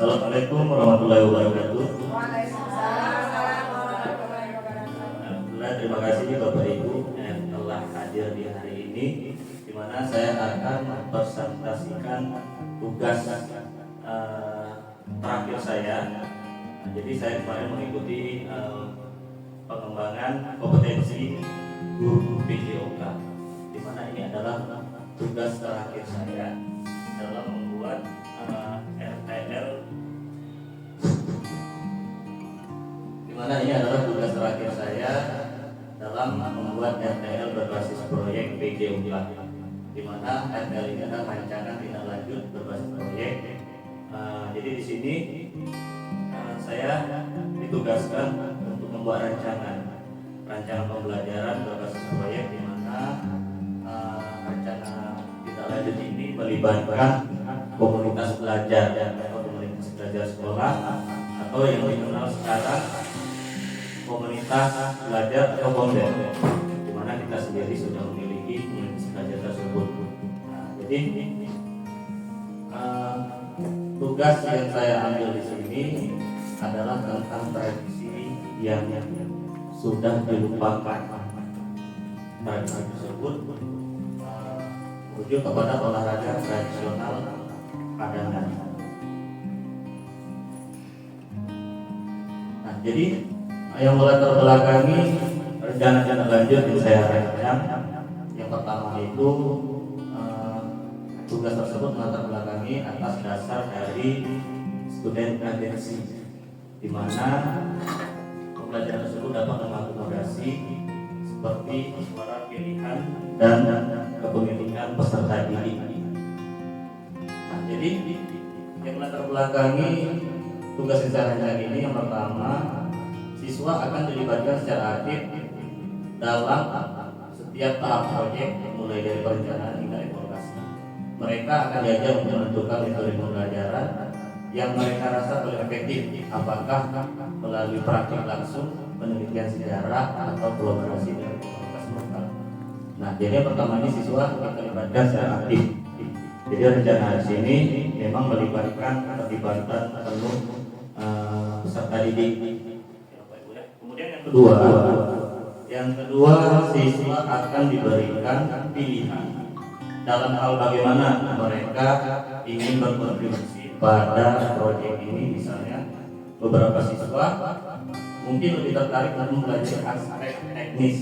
Assalamualaikum warahmatullahi wabarakatuh. Waalaikumsalam warahmatullahi wabarakatuh. Alhamdulillah, terima kasih Bapak Ibu yang telah hadir di hari ini, di mana saya akan mempresentasikan tugas terakhir saya. Jadi saya kemarin mengikuti pengembangan kompetensi guru PJOK, di mana ini adalah tugas terakhir saya dalam membuat RTL, di mana ini adalah tugas terakhir saya dalam membuat RTL berbasis proyek PJOK, di mana RTL ini adalah rancangan tindak lanjut berbasis proyek. Jadi di sini saya ditugaskan untuk membuat rancangan pembelajaran berbasis proyek, di mana rancangan tindak lanjut ini melibatkan komunitas belajar atau komunitas belajar sekolah, atau yang dikenal sekarang komunitas belajar atau KOMDEL, di mana kita sendiri sudah memiliki komunitas belajar tersebut. Jadi tugas yang saya ambil di sini adalah tentang tradisi yang sudah dilupakan. Tradisi tersebut merujuk kepada olahraga tradisional Padangan. Nah, jadi yang melatar belakangi rencana lanjut yang saya rancang, yang pertama itu tugas tersebut melatar belakangi atas dasar dari student agency, di mana pembelajaran tersebut dapat mengakomodasi seperti suara pilihan dan kepemilikan peserta didik. Nah, jadi yang melatar belakangi tugas yang saya rancang ini, yang pertama, siswa akan dilibatkan secara aktif dalam setiap tahap proyek, mulai dari perencanaan hingga evaluasi. Mereka akan diajar untuk menentukan metode pembelajaran yang mereka rasa paling efektif, apakah melalui praktik langsung, penelitian sejarah, atau kolaborasi dengan komunitas lokal. Nah, jadi yang pertama ini siswa akan dilibatkan secara aktif. Jadi rencana di sini memang melibatkan keterlibatan penuh peserta didik. Kemudian yang kedua, siswa akan diberikan pilihan dalam hal bagaimana mereka ingin berkontribusi pada proyek ini. Misalnya, beberapa siswa mungkin lebih tertarik untuk belajar aspek teknis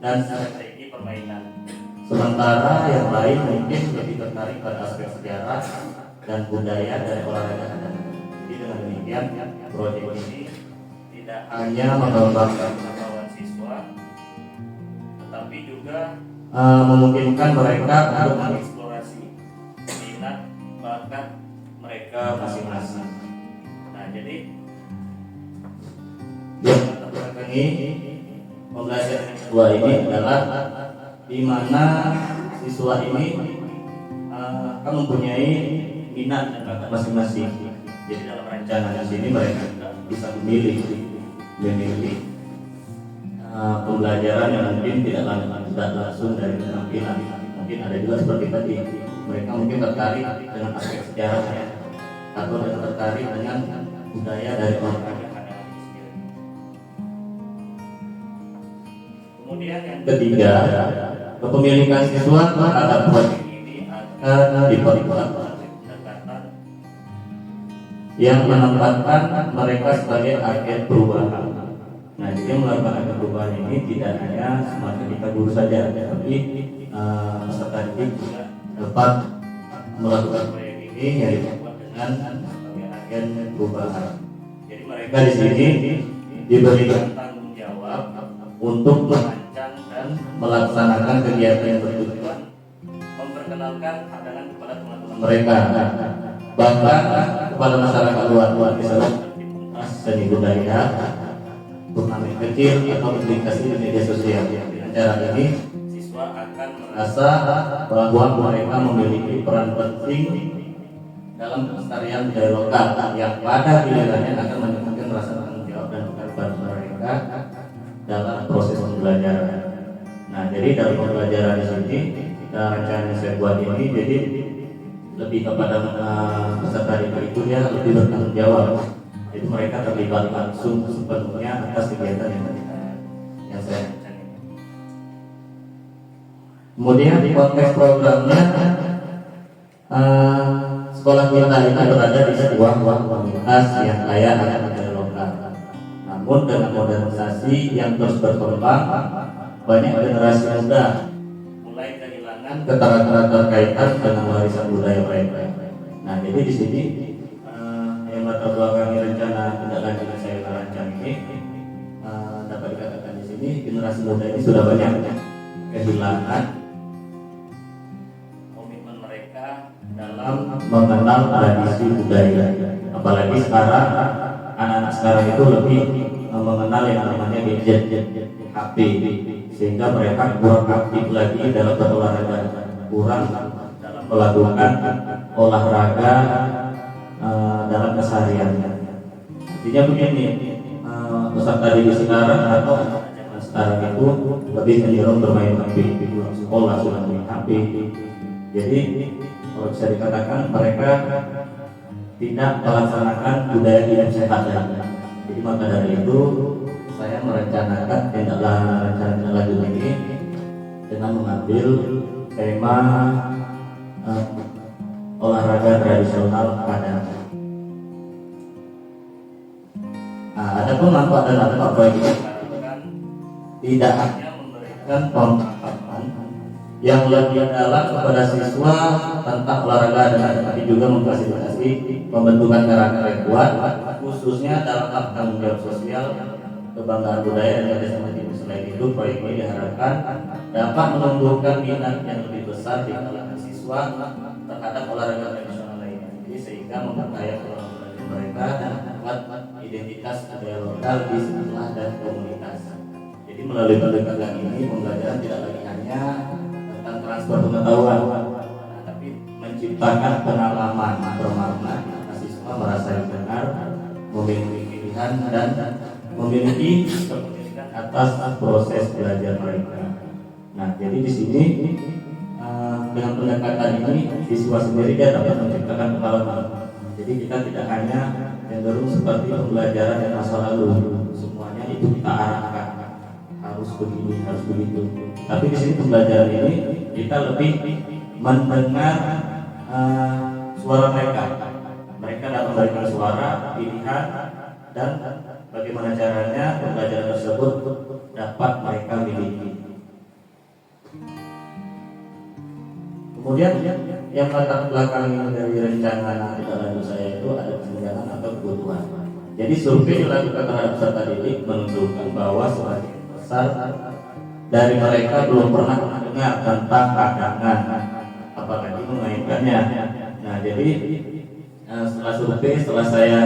dan strategi permainan, sementara yang lain mungkin lebih tertarik pada aspek sejarah dan budaya dari olahraga. Jadi dengan demikian, proyek ini tidak hanya mengembangkan kemampuan siswa, tetapi juga memungkinkan mereka untuk mengeksplorasi minat bakat mereka masing-masing. Nah, jadi yang kita belakangi pembelajaran yang kedua ini adalah di mana siswa ini akan mempunyai minat dan bakat masing-masing. Jadi dalam rancangan di sini mereka bisa memilih pembelajaran yang mungkin tidak langsung dari penampilan. Mungkin ada juga seperti tadi, mereka mungkin tertarik dengan aspek sejarahnya, atau tertarik dengan budaya dari olahraga. Kemudian yang ketiga, kepemilikan siswa terhadap proyek ini akan diperkuat pendekatan yang menempatkan mereka sebagai agen perubahan. Nah, jadi melakukan agen perubahan ini tidak hanya semata kita guru saja, tapi peserta didik juga dapat melakukan proyek ini yang diperkuat dengan sebagai agen perubahan. Jadi mereka di sini diberikan tanggung jawab untuk merancang dan melaksanakan kegiatan yang bertujuan memperkenalkan Padangan kepada teman-teman mereka, bahkan kepada masyarakat luar misalnya seni budaya, turnamen kecil, atau publikasi di media sosial. Dengan cara ini siswa akan merasa bahwa mereka memiliki peran penting dalam pelestarian budaya lokal yang pada gilirannya akan meningkatkan rasa tanggung jawab dan keterlibatan mereka dalam proses pembelajaran. Nah, jadi dalam pembelajaran di sini, rancangan yang saya buat ini, jadi lebih kepada peserta didik itu dia lebih bertanggung jawab. Jadi mereka terlibat langsung sepenuhnya atas kegiatan yang saya rencanakan. Kemudian di konteks programnya, sekolah kita ini berada di sebuah komunitas yang kaya akan budaya lokal. Namun dengan modernisasi yang terus berkembang, banyak generasi muda mulai kehilangan keterangan terkaitan dengan warisan budaya mereka. Nah, jadi di sini yang latar belakangi rencana tindak lanjut yang saya rancang ini, dapat dikatakan di sini generasi muda ini sudah banyak kehilangan komitmen mereka dalam mengenal tradisi budaya. Apalagi sekarang anak-anak sekarang itu lebih mengenal yang namanya gadget, HP, sehingga mereka kurang aktif lagi dalam berolahraga, kurang dalam melakukan olahraga dalam kesehariannya. Artinya begini, peserta didik sekarang atau zaman sekarang itu lebih cenderung bermain HP, pulang sekolah sudah main HP. Jadi kalau bisa dikatakan mereka tidak melaksanakan budaya hidup sehat. Jadi maka dari itu saya merencanakan tindak lanjut ini dengan mengambil tema olahraga tradisional Padang. Ada pun manfaat dan dampak proyek ini tidak hanya memberikan pemahaman yang lebih dalam kepada siswa tentang olahraga dan tapi juga memfasilitasi pembentukan karakter yang kuat, khususnya dalam hal tanggung jawab sosial, kebanggaan budaya dan kerjasama tim. Selain itu, proyek ini diharapkan dapat menumbuhkan minat yang lebih besar di kalangan siswa terhadap olahraga tradisional lainnya. Jadi sehingga memperkaya pengalaman mereka dan membuat identitas budaya lokal di sekolah dan komunitas. Jadi melalui pendekatan ini pembelajaran tidak lagi hanya tentang transfer pengetahuan, tapi menciptakan pengalaman bermakna. Siswa merasa didengar, memiliki pilihan dan memiliki kepemilikan atas proses belajar mereka. Nah, jadi di sini dengan pendekatan ini siswa sendiri dia dapat menciptakan pengalaman. Jadi kita tidak hanya cenderung seperti pembelajaran yang masa lalu, semuanya itu kita arahkan harus begini, harus begitu. Tapi di sini pembelajaran ini kita lebih mendengar suara mereka. Mereka dapat memberikan suara, pilihan, dan bagaimana caranya pembelajaran tersebut dapat mereka miliki. Kemudian yang latar belakang dari rencana tindak lanjut saya itu ada kesenjangan atau kebutuhan. Jadi survei dilakukan terhadap peserta didik menunjukkan bahwa sebagian besar dari mereka belum pernah mendengar tentang padangan, apalagi memainkannya. Nah, jadi setelah survei, setelah saya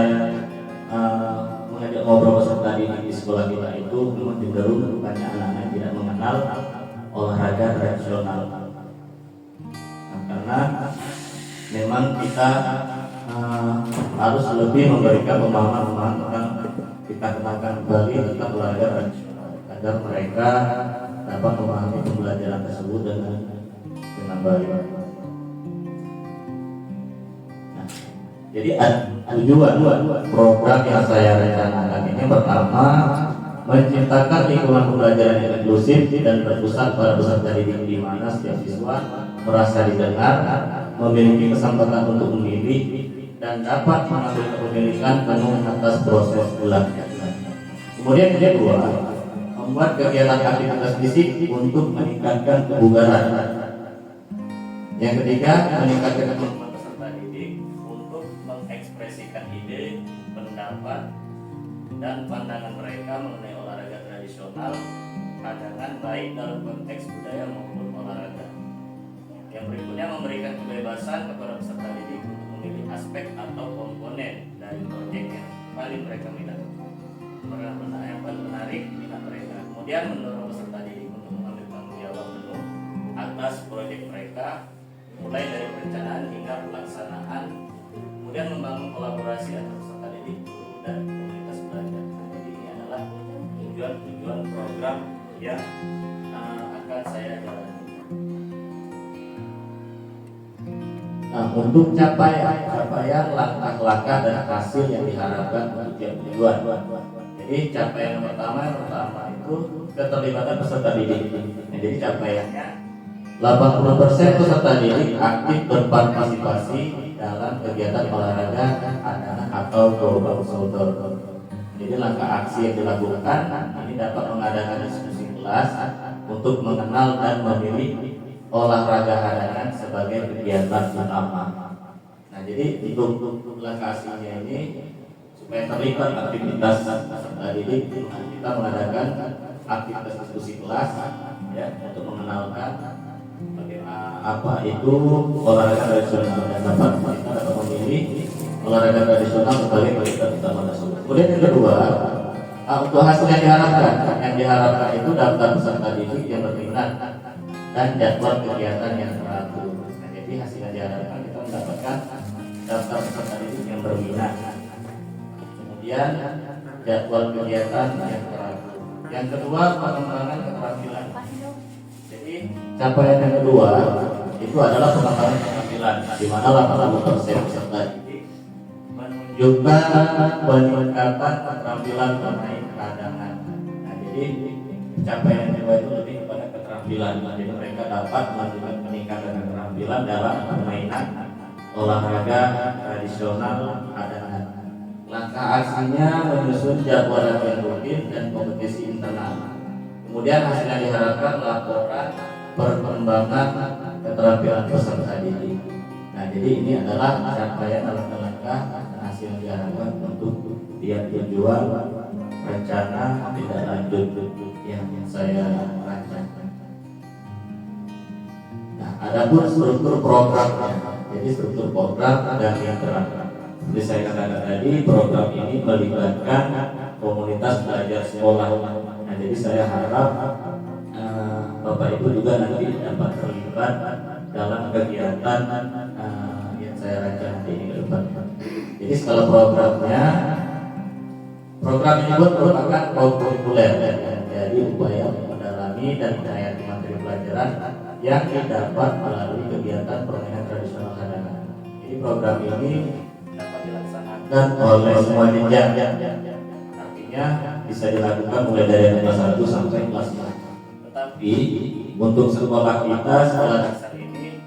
mengajak ngobrol peserta didik di sekolah kita itu, memang cenderung banyak anak-anak yang tidak mengenal olahraga tradisional. Karena memang kita harus lebih memberikan pemahaman tentang kita kenalkan kembali tentang olahraga tradisional agar mereka dapat memahami pembelajaran tersebut dengan baik. Nah, jadi ada tujuan program yang saya rencanakan ini. Pertama, menciptakan lingkungan pembelajaran yang inklusif dan berpusat pada peserta didik di mana setiap siswa merasa didengar, memiliki kesempatan untuk memilih, dan dapat mengambil kepemilikan penuh atas proses belajar. Kemudian yang kedua, membuat kegiatan aktivitas fisik untuk meningkatkan kebugaran. Yang ketiga, meningkatkan kemampuan peserta didik untuk mengekspresikan ide, pendapat, dan pandangan mereka mengenai olahraga tradisional, pandangan baik dalam konteks budaya maupun olahraga. Yang berikutnya, memberikan kebebasan kepada peserta didik untuk memilih aspek atau komponen dari proyek yang paling mereka minat, yang paling menarik minat mereka. Kemudian mendorong peserta didik untuk mengambil tanggung jawab penuh atas proyek mereka, mulai dari perencanaan hingga pelaksanaan. Kemudian membangun kolaborasi antara peserta didik dan komunitas belajar. Jadi ini adalah tujuan program yang akan saya jalani. Nah, untuk capaian langkah-langkah dan hasil yang diharapkan untuk tiap tujuan. Jadi capaian yang pertama itu keterlibatan peserta didik. Nah, jadi capaiannya 80% peserta didik aktif berpartisipasi dalam kegiatan olahraga anak-anak atau global shoulder. Jadi langkah aksi yang dilakukan ini dapat mengadakan diskusi kelas untuk mengenal dan memilih olahraga anak sebagai kegiatan utama. Nah, jadi untuk langkah aksinya ini supaya terlibat aktivitas peserta didik, kita mengadakan aktivitas diskusi kelas ya untuk mengenalkan bagaimana apa itu olahraga tradisional dan kita dapat memilih olahraga tradisional sebagai kegiatan utama nasional. Kemudian yang kedua, untuk hasil yang diharapkan itu daftar peserta didik yang berminat dan jadwal kegiatan yang teratur. Nah, jadi hasil yang diharapkan kita mendapatkan daftar peserta didik yang berminat, kemudian jadwal kegiatan yang teratur. Yang kedua, pengembangan keterampilan. Jadi capaian yang kedua itu adalah pengembangan keterampilan, di mana 80% peserta didik menunjukkan peningkatan keterampilan bermain cadangan. Nah, jadi capaian yang kedua itu lebih kepada keterampilan. Jadi mereka dapat melakukan peningkatan keterampilan dalam permainan olahraga tradisional cadangan. Langkah aksinya menyusun jadwal latihan rutin dan kompetisi internal. Kemudian hasilnya diharapkan laporan perkembangan keterampilan peserta didik. Nah, jadi ini adalah capaian langkah-langkah dan hasil yang diharapkan untuk tiap tujuan rencana tidak lanjut yang saya rancangkan. Nah, adapun struktur programnya. Jadi struktur program dan yang terakhir. Seperti saya katakan tadi, program ini melibatkan komunitas belajar sekolah. Nah, jadi saya harap Bapak Ibu juga nanti dapat terlibat dalam kegiatan yang saya rancang ini ke depan. Jadi skala programnya, program ini merupakan kurikuler, jadi upaya mendalami dan menghayati materi pelajaran yang didapat melalui kegiatan permainan tradisional cadangan. Jadi program ini dapat dilaksanakan oleh semua jenjang, artinya bisa dilakukan mulai dari kelas 1 sampai kelas 5. Tetapi untuk sekolah kita, sekolah dasar ini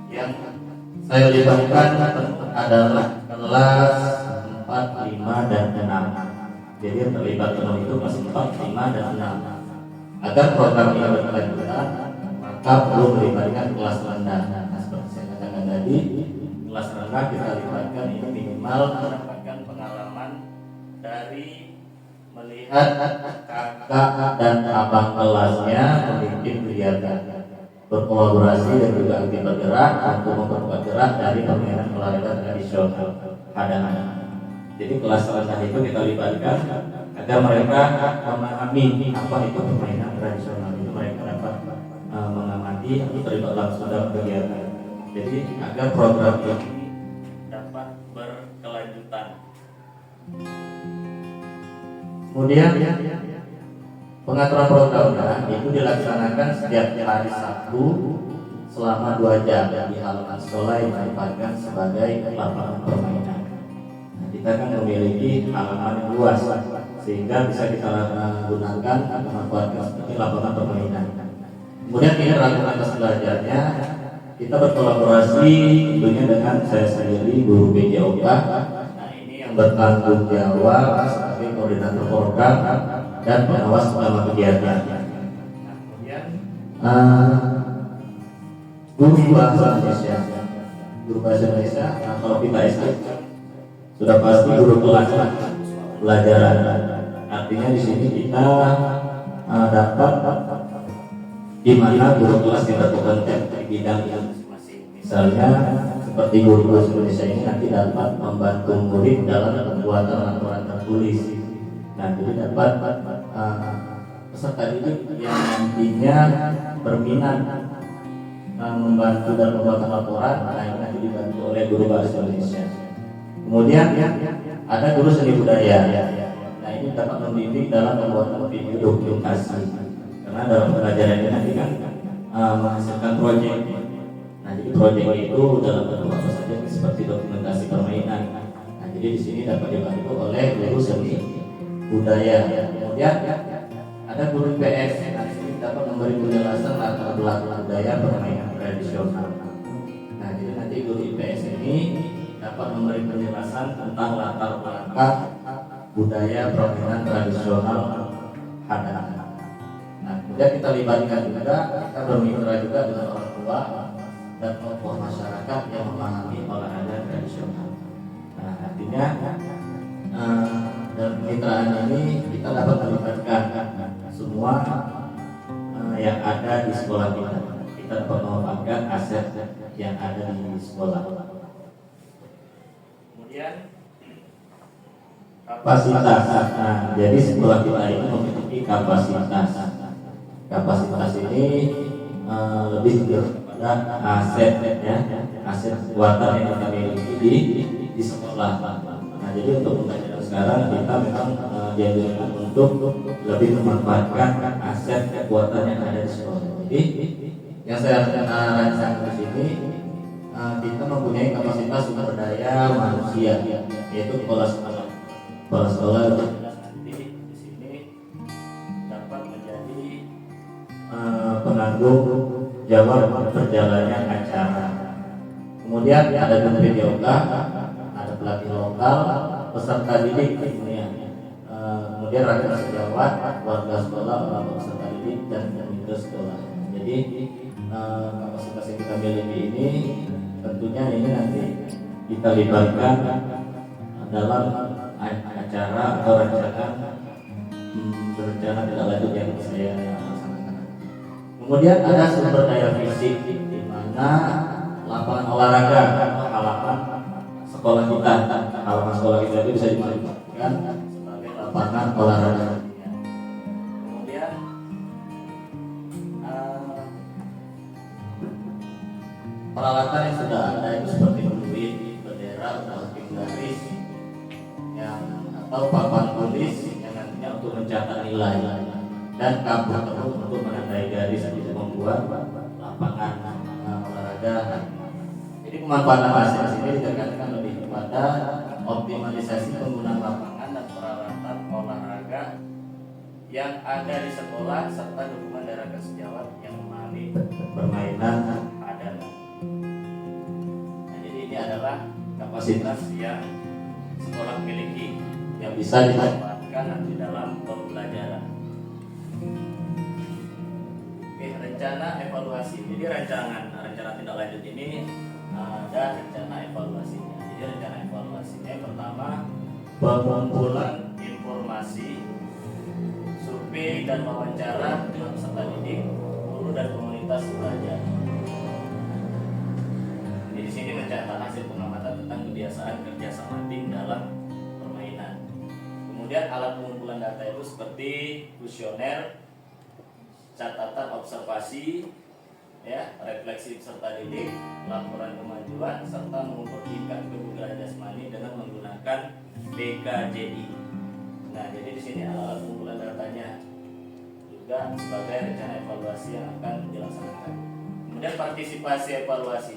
yang saya libatkan adalah kelas 4, 5, dan 6. Jadi yang terlibat penuh itu kelas 4, 5, dan 6. Agar program ini berkelanjutan, maka perlu melibatkan kelas rendah. Nah, seperti saya katakan tadi, kelas rendah kita libatkan ini minimal mendapatkan pengalaman dari melihat kakak dan abang kelasnya memimpin kegiatan, berkolaborasi dan juga aktif bergerak untuk memperkuat gerak dari permainan olahraga tradisional cadangan. Jadi kelas rendah itu kita libatkan agar mereka memahami apa itu permainan tradisional, itu mereka dapat mengamati atau terlibat langsung dalam kegiatan. Jadi agar program ini dapat berkelanjutan. Kemudian pengaturan programnya itu dilaksanakan setiap hari Sabtu selama 2 jam di halaman sekolah yang dimanfaatkan sebagai lapangan permainan. Nah, kita kan memiliki halaman yang luas sehingga bisa kita gunakan atau manfaatkan sebagai lapangan permainan. Kemudian ini rangkaian belajarnya kita berkolaborasi tentunya dengan saya sendiri, guru PJOK. Nah, ini yang bertanggung jawab sebagai koordinator program dan pengawas selama kegiatan. Nah, kemudian guru bahasa Indonesia, nah, kalau kita SD sudah pasti guru kelas pelajaran. Artinya di sini kita dapat di mana guru kelas ditentukan di bidang yang masing-masing. Misalnya seperti guru bahasa Indonesia ini nanti dapat membantu murid dalam pembuatan laporan tertulis. Nah, jadi dapat peserta didik yang nantinya berminat membantu dalam pembuatan laporan, nah ini nanti dibantu oleh guru bahasa Indonesia. Kemudian ada guru seni budaya. Nah, ini dapat membimbing dalam pembuatan video dokumentasi. Karena dalam pelajaran ini nanti kan menghasilkan proyek. Nah, jadi proyek itu dalam bentuk apa saja seperti dokumentasi permainan. Nah, jadi di sini dapat dibantu oleh guru seni budaya. Kemudian ada guru IPS. Nah, di sini dapat memberi penjelasan latar belakang budaya permainan tradisional. Nah, jadi nanti guru IPS ini dapat memberi penjelasan tentang latar belakang budaya permainan tradisional Hadana. Nah, kemudian kita libatkan juga, kita bermitra juga dengan orang tua dan tokoh masyarakat yang memahami olahraga tradisional. Nah, artinya dalam kemitraan ini kita dapat melibatkan semua yang ada di sekolah kita. Kita dapat memanfaatkan aset yang ada di sekolah. Kemudian kapasitas. Nah, jadi sekolah kita ini memiliki kapasitas. Kapasitas ini lebih kepada aset ya, aset kekuatan yang kita miliki di sekolah. Nah, jadi untuk pembelajaran sekarang kita memang dianjurkan untuk lebih memanfaatkan aset kekuatan yang ada di sekolah. Jadi yang saya rancang di sini kita mempunyai kapasitas sumber daya manusia, yaitu kepala sekolah. Kepala sekolah nanti di sini dapat menjadi penanggung jawab perjalannya acara. Kemudian ada guru PJOK, ada pelatih lokal, peserta didik ini ya. Kemudian rakyat sejawat, warga sekolah, orang peserta didik dan komite sekolah. Jadi kapasitas yang kita miliki ini tentunya ini nanti kita libatkan dalam acara atau rancangan berencana tidak lanjut yang saya laksanakan. Kemudian ada sumber daya fisik di mana lapangan olahraga atau halaman sekolah kita, halaman sekolah kita itu bisa dimanfaatkan sebagai lapangan olahraga. Kemudian peralatan yang sudah ada itu seperti peluit, bendera, tim garis, yang atau papan tulis yang nantinya untuk mencatat nilai dan kartu untuk menandai garis untuk membuat lapangan olahraga. Jadi pemanfaatan aset ini ditekankan lebih kepada optimalisasi penggunaan lapangan dan peralatan olahraga yang ada di sekolah serta dukungan dari rakyat sejawat yang memahami permainan Hadana. Nah, jadi ini adalah kapasitas yang sekolah miliki yang bisa dimanfaatkan nanti dalam pembelajaran. Oke, rencana evaluasi. Jadi rencana tindak lanjut ini ada rencana evaluasinya. Jadi rencana evaluasinya yang pertama pengumpulan informasi, survei dan wawancara dengan peserta didik, guru dan komunitas belajar. Jadi di sini mencatat hasil pengamatan tentang kebiasaan kerjasama tim dalam permainan. Kemudian alat pengumpulan data itu seperti kuesioner, catatan observasi, ya, refleksi peserta didik, laporan kemajuan, serta mengukur tingkat kebugaran jasmani dengan menggunakan BKJI. Nah, jadi di sini alat pengumpulan datanya juga sebagai rencana evaluasi yang akan dilaksanakan. Kemudian partisipasi evaluasi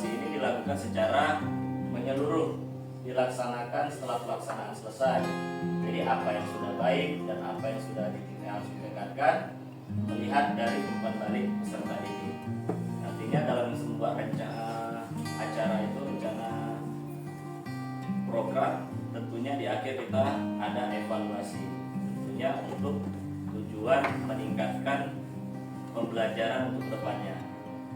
ini dilakukan secara menyeluruh, dilaksanakan setelah pelaksanaan selesai. Jadi apa yang sudah baik dan apa yang sudah harus ditingkatkan, melihat dari umpan balik peserta didik. Nantinya dalam sebuah rencana acara itu, rencana program, tentunya di akhir kita ada evaluasi, tentunya untuk tujuan meningkatkan pembelajaran untuk depannya.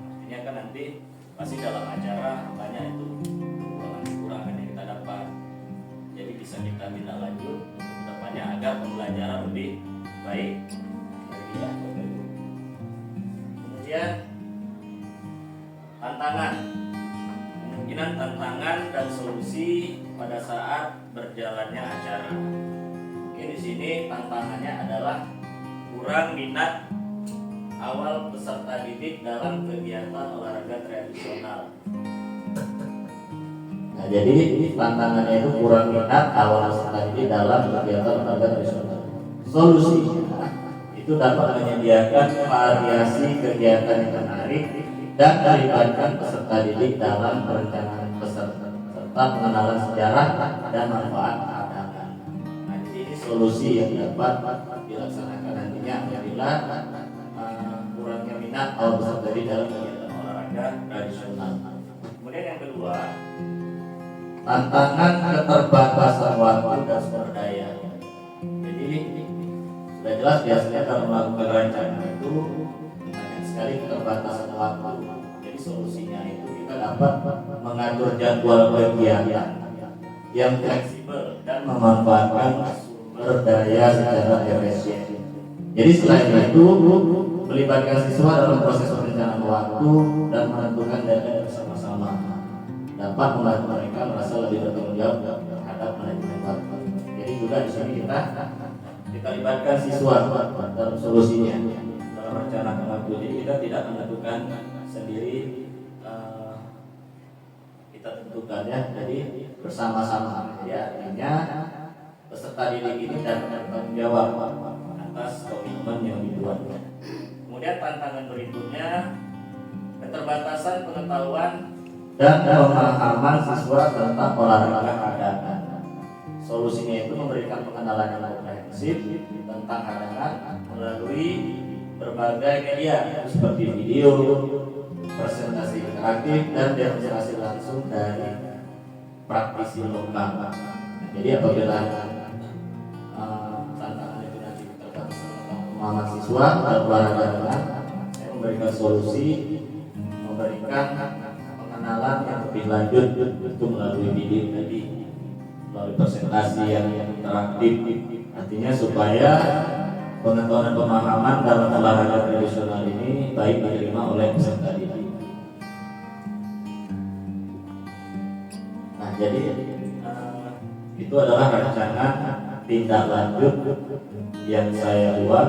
Artinya kan nanti pasti dalam acara banyak itu kekurangan yang kita dapat, jadi bisa kita tindak lanjut untuk depannya agar pembelajaran lebih baik. Ya, kemudian tantangan, kemungkinan tantangan dan solusi pada saat berjalannya acara. Oke, di sini tantangannya adalah kurang minat awal peserta didik dalam kegiatan olahraga tradisional. Nah, jadi tantangannya itu kurang minat awal peserta didik dalam kegiatan olahraga tradisional. Solusinya itu dapat menyediakan variasi kegiatan yang menarik dan melibatkan peserta didik dalam perencanaan peserta serta pengenalan sejarah dan manfaat cadangan. Nah, jadi ini solusi yang dapat dilaksanakan nantinya apabila kurangnya minat atau peserta didik dalam kegiatan olahraga tradisional. Kemudian yang kedua, tantangan keterbatasan waktu dan sumber daya. Jadi sudah jelas biasanya kalau melakukan rencana itu banyak sekali keterbatasan waktu. Jadi solusinya itu kita dapat mengatur jadwal kegiatan yang fleksibel dan memanfaatkan sumber daya secara efisien. Jadi selain itu melibatkan siswa dalam proses perencanaan waktu dan menentukan deadline bersama-sama dapat membantu mereka merasa lebih bertanggung jawab terhadap manajemen waktu. Jadi juga di sini kita libatkan siswa dalam solusinya dalam rencana waktu. Jadi kita tidak menentukan sendiri, kita tentukan ya. Jadi bersama-sama. Ya, artinya peserta didik ini dapat bertanggung jawab atas komitmen yang dibuatnya. Kemudian tantangan berikutnya, keterbatasan pengetahuan dan pemahaman siswa tentang olahraga hadangan. Solusinya itu memberikan pengenalan yang komprehensif tentang hadangan melalui berbagai media seperti video, presentasi interaktif, dan demonstrasi langsung dari praktisi lokal. Jadi apabila tantangan itu nanti keterbatasan tentang pemahaman siswa dan olahraga hadangan, saya memberikan solusi, memberikan pengenalan yang lebih lanjut itu melalui video tadi, melalui presentasi yang interaktif, artinya supaya pengetahuan dan pemahaman dalam olahraga tradisional ini baik diterima oleh peserta didik. Nah, jadi itu adalah rencana tindak lanjut yang saya buat.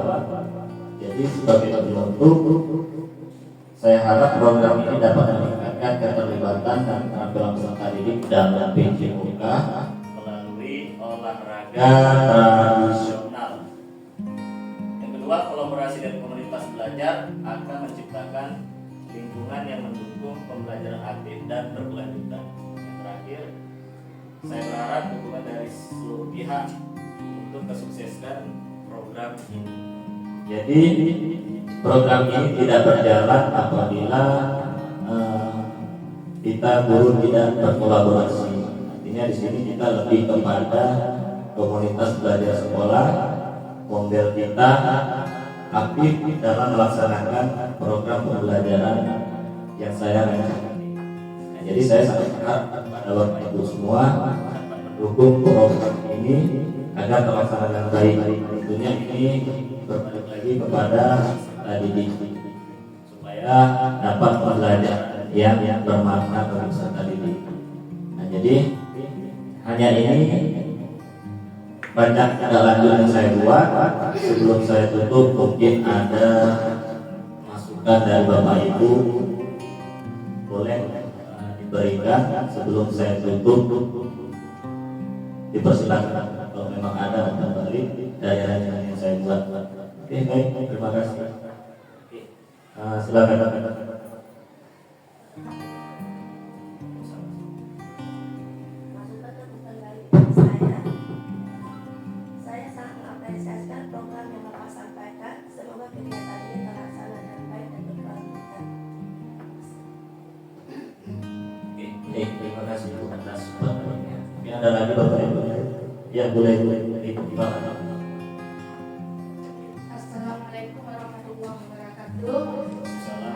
Jadi sebagai penutup, saya harap program ini dapat meningkatkan keterlibatan dan keterampilan peserta didik dalam PJOK melalui olahraga tradisional. Yang kedua, kolaborasi dengan komunitas belajar akan menciptakan lingkungan yang mendukung pembelajaran aktif dan berkelanjutan. Yang terakhir, saya berharap dukungan dari seluruh pihak untuk kesuksesan program ini. Jadi program ini tidak berjalan apabila kita guru tidak berkolaborasi. Artinya di sini kita lebih kepada komunitas belajar sekolah, pembel kita aktif dalam melaksanakan program pembelajaran yang saya rencanakan. Nah, jadi saya sangat berharap pada Bapak Ibu semua mendukung program ini agar terlaksana dengan baik. Tentunya ini berbalik lagi kepada didik supaya dapat belajar yang bermakna bagi peserta didik. Nah, jadi hanya ini banyak tindak lanjut yang saya buat. Sebelum saya tutup, mungkin ada masukan dari Bapak Ibu boleh diberikan sebelum saya tutup. Dipersilakan kalau memang ada kembali dari rencana yang saya buat. Oke, baik, terima kasih. Silakan. Saya sangat mengapresiasi program yang Bapak sampaikan. Semoga kegiatan ini terlaksana dengan baik dan berkelanjutan. Oke, terima kasih Bu atas bantuannya. Mungkin ada lagi Bapak Ibu yang boleh dibawa. Assalamualaikum warahmatullahi wabarakatuh.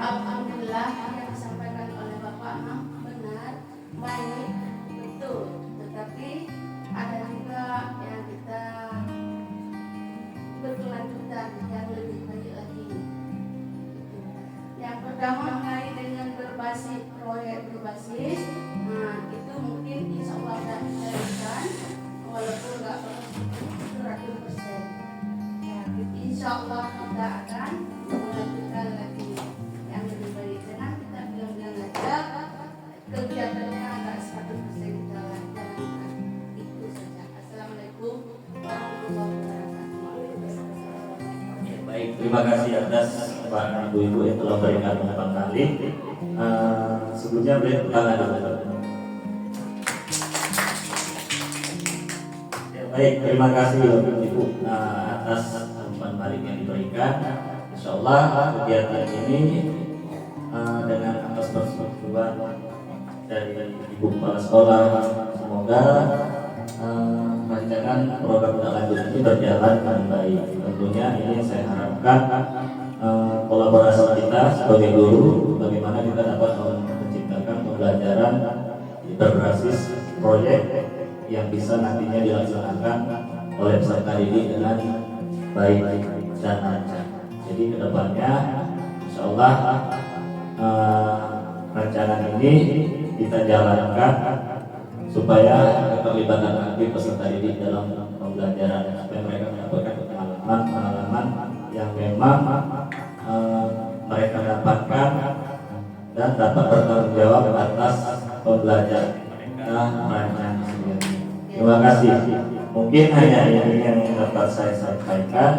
Alhamdulillah yang disampaikan oleh Bapak benar, baik, betul. Tetapi ada juga yang kita berkelanjutan yang lebih baik lagi. Yang pertama mengenai dengan berbasis proyek berbasis, nah itu mungkin insya Allah akan kita lakukan walaupun nggak 100%. Insya Allah kita akan melanjutkan lagi yang lebih baik. Jangan kita bilang-bilang aja kegiatannya nggak 100% kita lakukan. Itu saja. Assalamualaikum warahmatullahi wabarakatuh. Baik, terima kasih atas Bapak Ibu yang telah berikan umpan tali. Sebelumnya beri tepuk tangan dulu. Ya, baik, terima kasih Bapak Ibu atas umpan balik yang diberikan. Insyaallah kegiatan ini dengan atas persetujuan dari Ibu Kepala Sekolah, semoga rancangan program lanjut ini berjalan dengan baik. Tentunya ini saya harapkan kolaborasi kita sebagai guru, bagaimana kita dapat menciptakan pembelajaran berbasis proyek yang bisa nantinya dilaksanakan oleh peserta didik dengan baik dan lancar. Jadi kedepannya, insya Allah rancangan ini kita jalankan supaya keterlibatan aktif peserta didik dalam pembelajaran, supaya mereka mendapatkan pengalaman yang memang mereka dapatkan dan dapat bertanggung jawab atas pembelajaran mereka merancang sendiri. Terima kasih. Mungkin hanya ini yang dapat saya sampaikan.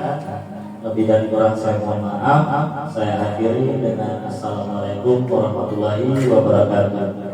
Lebih dan kurang saya mohon maaf. Saya akhiri dengan Assalamualaikum warahmatullahi wabarakatuh.